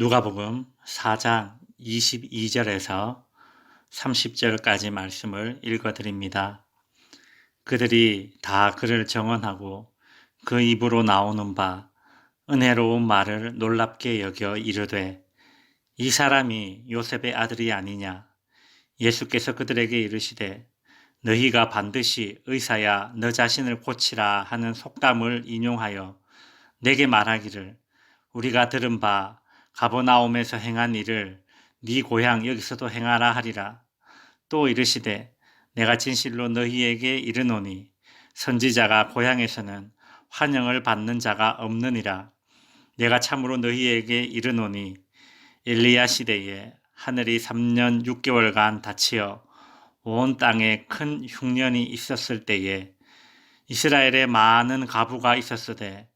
누가복음 4장 22절에서 30절까지 말씀을 읽어드립니다. 그들이 다 그를 정언하고 그 입으로 나오는 바 은혜로운 말을 놀랍게 여겨 이르되 이 사람이 요셉의 아들이 아니냐. 예수께서 그들에게 이르시되 너희가 반드시 의사야 너 자신을 고치라 하는 속담을 인용하여 내게 말하기를 우리가 들은 바 가버나움에서 행한 일을 네 고향 여기서도 행하라 하리라. 또 이르시되 내가 진실로 너희에게 이르노니 선지자가 고향에서는 환영을 받는 자가 없느니라. 내가 참으로 너희에게 이르노니 엘리야 시대에 하늘이 3년 6개월간 닫히어 온 땅에 큰 흉년이 있었을 때에 이스라엘에 많은 과부가 있었으되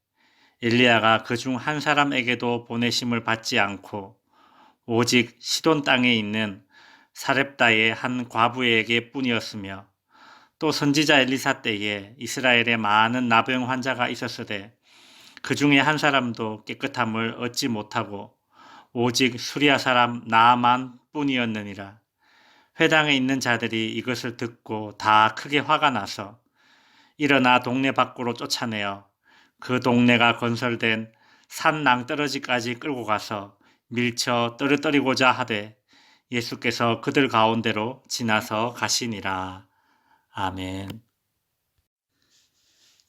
엘리야가 그중 한 사람에게도 보내심을 받지 않고 오직 시돈 땅에 있는 사렙다의 한 과부에게 뿐이었으며 또 선지자 엘리사 때에 이스라엘에 많은 나병 환자가 있었으되 그 중에 한 사람도 깨끗함을 얻지 못하고 오직 수리아 사람 나아만 뿐이었느니라. 회당에 있는 자들이 이것을 듣고 다 크게 화가 나서 일어나 동네 밖으로 쫓아내어 그 동네가 건설된 산 낭떠러지까지 끌고 가서 밀쳐 떨어뜨리고자 하되 예수께서 그들 가운데로 지나서 가시니라. 아멘.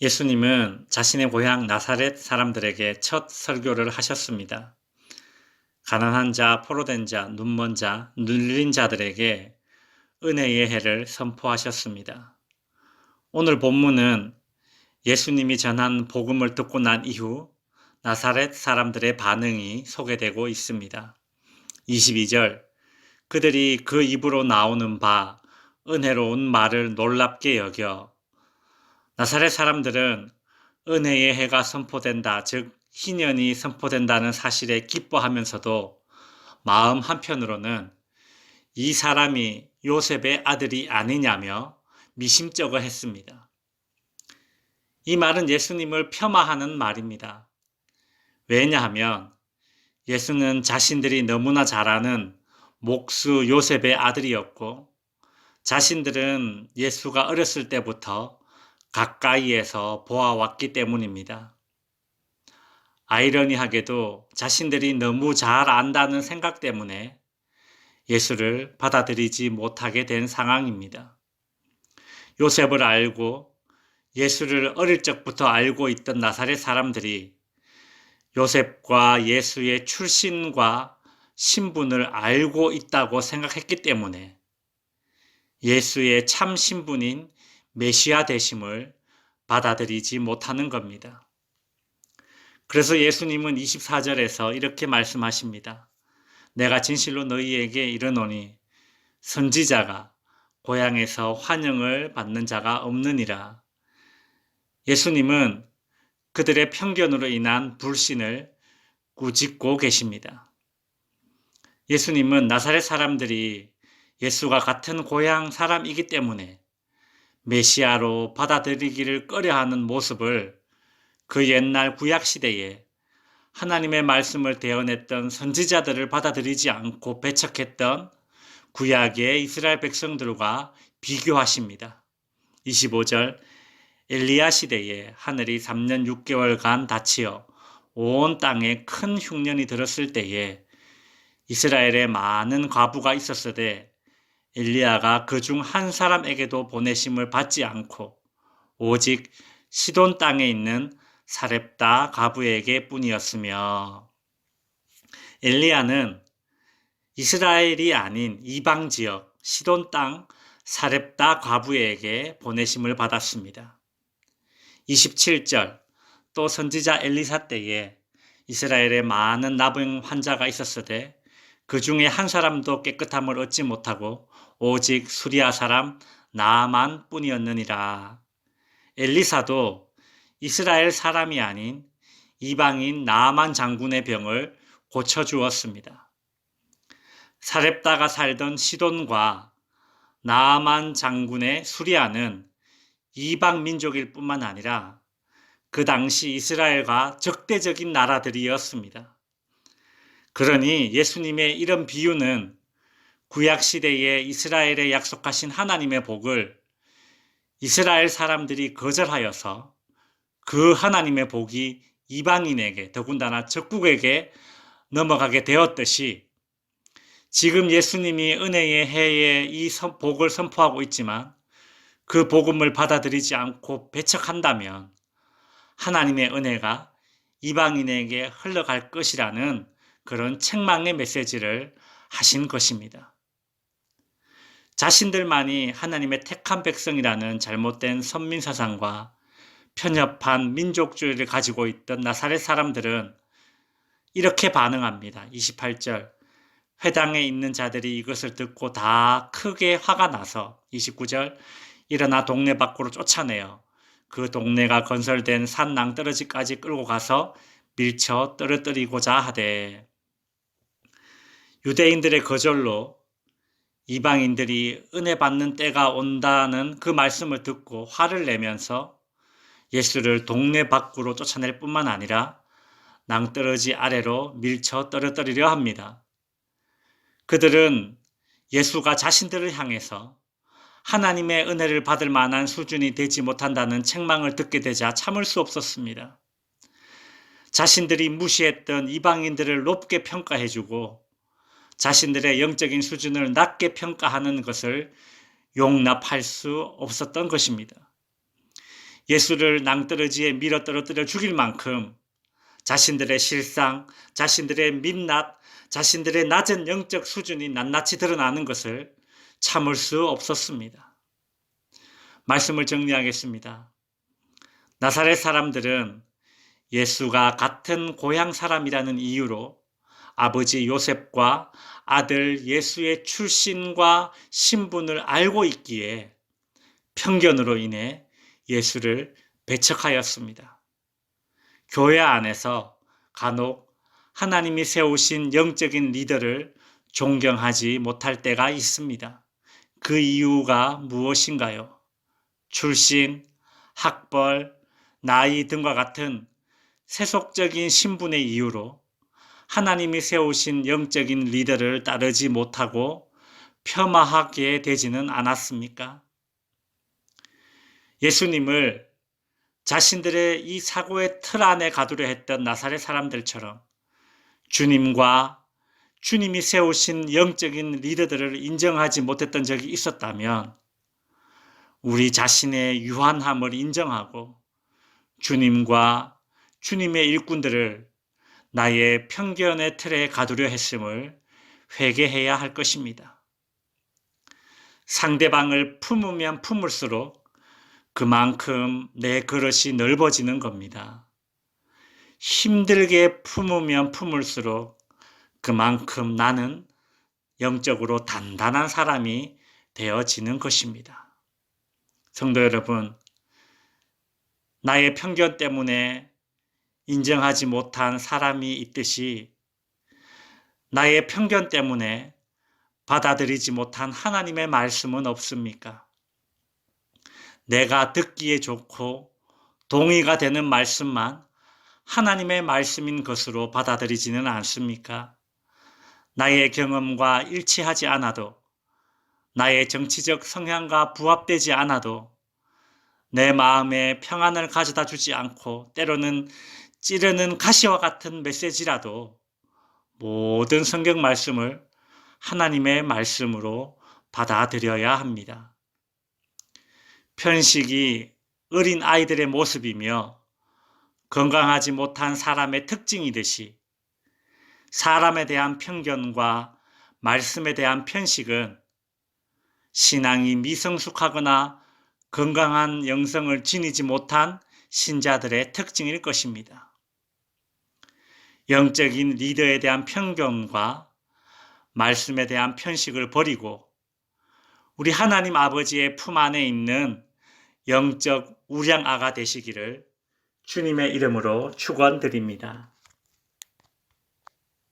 예수님은 자신의 고향 나사렛 사람들에게 첫 설교를 하셨습니다. 가난한 자, 포로된 자, 눈먼 자, 눌린 자들에게 은혜의 해를 선포하셨습니다. 오늘 본문은 예수님이 전한 복음을 듣고 난 이후 나사렛 사람들의 반응이 소개되고 있습니다. 22절 그들이 그 입으로 나오는 바 은혜로운 말을 놀랍게 여겨. 나사렛 사람들은 은혜의 해가 선포된다, 즉 희년이 선포된다는 사실에 기뻐하면서도 마음 한편으로는 이 사람이 요셉의 아들이 아니냐며 미심쩍어 했습니다. 이 말은 예수님을 폄하하는 말입니다. 왜냐하면 예수는 자신들이 너무나 잘 아는 목수 요셉의 아들이었고 자신들은 예수가 어렸을 때부터 가까이에서 보아왔기 때문입니다. 아이러니하게도 자신들이 너무 잘 안다는 생각 때문에 예수를 받아들이지 못하게 된 상황입니다. 요셉을 알고 예수를 어릴 적부터 알고 있던 나사렛 사람들이 요셉과 예수의 출신과 신분을 알고 있다고 생각했기 때문에 예수의 참 신분인 메시아 되심을 받아들이지 못하는 겁니다. 그래서 예수님은 24절에서 이렇게 말씀하십니다. 내가 진실로 너희에게 이르노니 선지자가 고향에서 환영을 받는 자가 없느니라. 예수님은 그들의 편견으로 인한 불신을 꾸짖고 계십니다. 예수님은 나사렛 사람들이 예수가 같은 고향 사람이기 때문에 메시아로 받아들이기를 꺼려하는 모습을 그 옛날 구약시대에 하나님의 말씀을 대언했던 선지자들을 받아들이지 않고 배척했던 구약의 이스라엘 백성들과 비교하십니다. 25절 엘리야 시대에 하늘이 3년 6개월간 닫히어 온 땅에 큰 흉년이 들었을 때에 이스라엘에 많은 과부가 있었으되 엘리야가 그중 한 사람에게도 보내심을 받지 않고 오직 시돈 땅에 있는 사렙다 과부에게 뿐이었으며 엘리야는 이스라엘이 아닌 이방 지역 시돈 땅 사렙다 과부에게 보내심을 받았습니다. 27절 또 선지자 엘리사 때에 이스라엘에 많은 나병 환자가 있었으되 그 중에 한 사람도 깨끗함을 얻지 못하고 오직 수리아 사람 나아만 뿐이었느니라. 엘리사도 이스라엘 사람이 아닌 이방인 나아만 장군의 병을 고쳐주었습니다. 사렙다가 살던 시돈과 나아만 장군의 수리아는 이방 민족일 뿐만 아니라 그 당시 이스라엘과 적대적인 나라들이었습니다. 그러니 예수님의 이런 비유는 구약시대에 이스라엘에 약속하신 하나님의 복을 이스라엘 사람들이 거절하여서 그 하나님의 복이 이방인에게, 더군다나 적국에게 넘어가게 되었듯이 지금 예수님이 은혜의 해에 이 복을 선포하고 있지만 그 복음을 받아들이지 않고 배척한다면 하나님의 은혜가 이방인에게 흘러갈 것이라는 그런 책망의 메시지를 하신 것입니다. 자신들만이 하나님의 택한 백성이라는 잘못된 선민사상과 편협한 민족주의를 가지고 있던 나사렛 사람들은 이렇게 반응합니다. 28절 회당에 있는 자들이 이것을 듣고 다 크게 화가 나서 29절 일어나 동네 밖으로 쫓아내어 그 동네가 건설된 산 낭떠러지까지 끌고 가서 밀쳐 떨어뜨리고자 하되 유대인들의 거절로 이방인들이 은혜 받는 때가 온다는 그 말씀을 듣고 화를 내면서 예수를 동네 밖으로 쫓아낼 뿐만 아니라 낭떠러지 아래로 밀쳐 떨어뜨리려 합니다. 그들은 예수가 자신들을 향해서 하나님의 은혜를 받을 만한 수준이 되지 못한다는 책망을 듣게 되자 참을 수 없었습니다. 자신들이 무시했던 이방인들을 높게 평가해주고 자신들의 영적인 수준을 낮게 평가하는 것을 용납할 수 없었던 것입니다. 예수를 낭떠러지에 밀어 떨어뜨려 죽일 만큼 자신들의 실상, 자신들의 민낯, 자신들의 낮은 영적 수준이 낱낱이 드러나는 것을 참을 수 없었습니다. 말씀을 정리하겠습니다. 나사렛 사람들은 예수가 같은 고향 사람이라는 이유로 아버지 요셉과 아들 예수의 출신과 신분을 알고 있기에 편견으로 인해 예수를 배척하였습니다. 교회 안에서 간혹 하나님이 세우신 영적인 리더를 존경하지 못할 때가 있습니다. 그 이유가 무엇인가요? 출신, 학벌, 나이 등과 같은 세속적인 신분의 이유로 하나님이 세우신 영적인 리더를 따르지 못하고 폄하하게 되지는 않았습니까? 예수님을 자신들의 이 사고의 틀 안에 가두려 했던 나사렛 사람들처럼 주님과 주님이 세우신 영적인 리더들을 인정하지 못했던 적이 있었다면 우리 자신의 유한함을 인정하고 주님과 주님의 일꾼들을 나의 편견의 틀에 가두려 했음을 회개해야 할 것입니다. 상대방을 품으면 품을수록 그만큼 내 그릇이 넓어지는 겁니다. 힘들게 품으면 품을수록 그만큼 나는 영적으로 단단한 사람이 되어지는 것입니다. 성도 여러분, 나의 편견 때문에 인정하지 못한 사람이 있듯이 나의 편견 때문에 받아들이지 못한 하나님의 말씀은 없습니까? 내가 듣기에 좋고 동의가 되는 말씀만 하나님의 말씀인 것으로 받아들이지는 않습니까? 나의 경험과 일치하지 않아도, 나의 정치적 성향과 부합되지 않아도 내 마음에 평안을 가져다 주지 않고 때로는 찌르는 가시와 같은 메시지라도 모든 성경 말씀을 하나님의 말씀으로 받아들여야 합니다. 편식이 어린 아이들의 모습이며 건강하지 못한 사람의 특징이듯이 사람에 대한 편견과 말씀에 대한 편식은 신앙이 미성숙하거나 건강한 영성을 지니지 못한 신자들의 특징일 것입니다. 영적인 리더에 대한 편견과 말씀에 대한 편식을 버리고 우리 하나님 아버지의 품 안에 있는 영적 우량아가 되시기를 주님의 이름으로 축원드립니다.